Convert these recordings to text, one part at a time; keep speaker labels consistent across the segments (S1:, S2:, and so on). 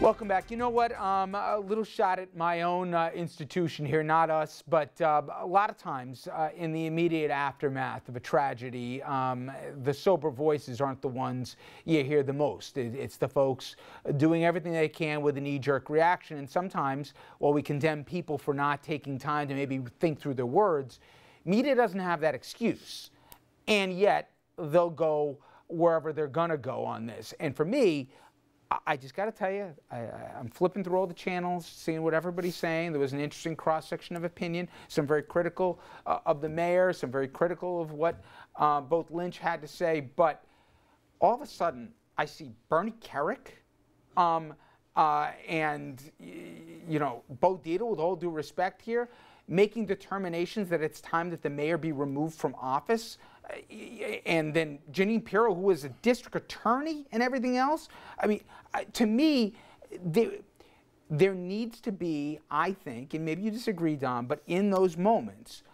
S1: Welcome back. You know what? A little shot at my own institution here, not us, but a lot of times in the immediate aftermath of a tragedy, the sober voices aren't the ones you hear the most. It's the folks doing everything they can with a knee-jerk reaction. And sometimes, while we condemn people for not taking time to maybe think through their words, media doesn't have that excuse. And yet, they'll go wherever they're going to go on this. And for me, I just got to tell you, I'm flipping through all the channels, seeing what everybody's saying. There was an interesting cross-section of opinion, some very critical of the mayor, some very critical of what both Lynch had to say. But all of a sudden, I see Bernie Kerik and, you know, Bo Dietl, with all due respect here, making determinations that it's time that the mayor be removed from office. And then Jeanine Pirro, who was a district attorney and everything else. I mean, to me, there needs to be, I think, and maybe you disagree, Don, but in those moments,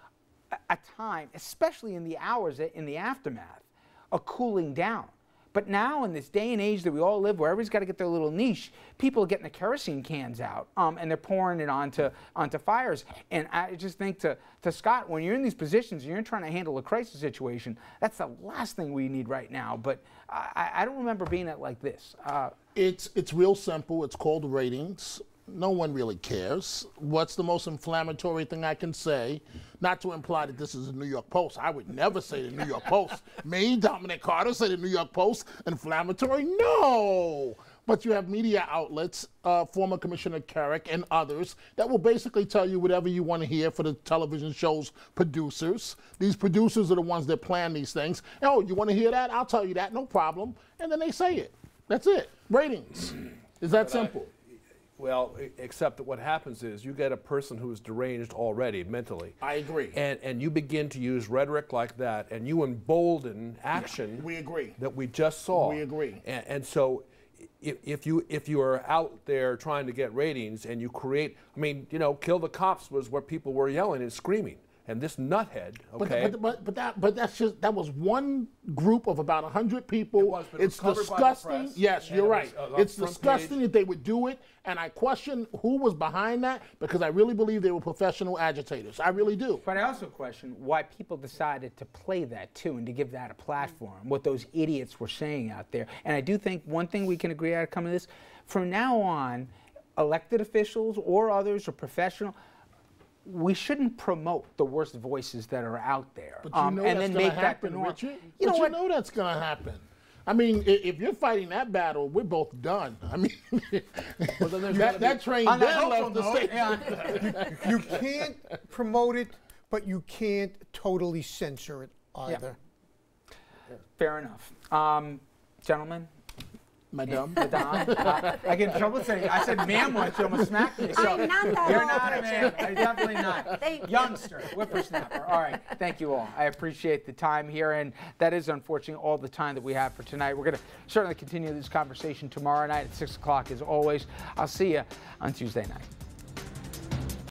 S1: a time, especially in the hours in the aftermath, a cooling down. But now, in this day and age that we all live, where everybody's got to get their little niche, people are getting the kerosene cans out, and they're pouring it onto fires. And I just think to Scott, when you're in these positions and you're trying to handle a crisis situation, that's the last thing we need right now. But I don't remember being it like this.
S2: It's real simple. It's called ratings. No one really cares. What's the most inflammatory thing I can say? Not to imply that this is the New York Post. I would never say the New York Post. Me, Dominic Carter, say the New York Post inflammatory? No! But you have media outlets, former Commissioner Kerik and others, that will basically tell you whatever you want to hear for the television show's producers. These producers are the ones that plan these things. Oh, you want to hear that? I'll tell you that, no problem. And then they say it. That's it. Ratings. It's that simple.
S3: Well, except that what happens is you get a person who's deranged already mentally.
S2: I agree.
S3: And you begin to use rhetoric like that, and you embolden action.
S2: Yeah, we agree.
S3: That we just saw.
S2: We agree.
S3: And so if you are out there trying to get ratings and you create, I mean, you know, kill the cops was where people were yelling and screaming. And this nuthead, okay.
S2: But that was one group of about 100 people. It's disgusting. Yes, you're right. It's disgusting that they would do it, and I question who was behind that, because I really believe they were professional agitators. I really do.
S1: But I also question why people decided to play that too and to give that a platform, what those idiots were saying out there. And I do think one thing we can agree out of coming to this, from now on, elected officials or others or professional, we shouldn't promote the worst voices that are out there.
S2: But you know and then make that the norm. You know that's going to happen. I mean, if you're fighting that battle, we're both done. I mean, well, that train then left the station.
S4: You can't promote it, but you can't totally censor it either.
S1: Yeah. Fair enough. Gentlemen?
S2: Madame.
S1: I get in trouble saying, I said ma'am once, you almost smacked me. So
S5: I'm not that
S1: you're
S5: old,
S1: not a
S5: Richard.
S1: man. Definitely not. Youngster, whippersnapper. All right, thank you all. I appreciate the time here, and that is unfortunately all the time that we have for tonight. We're going to certainly continue this conversation tomorrow night at 6 o'clock as always. I'll see you on Tuesday night.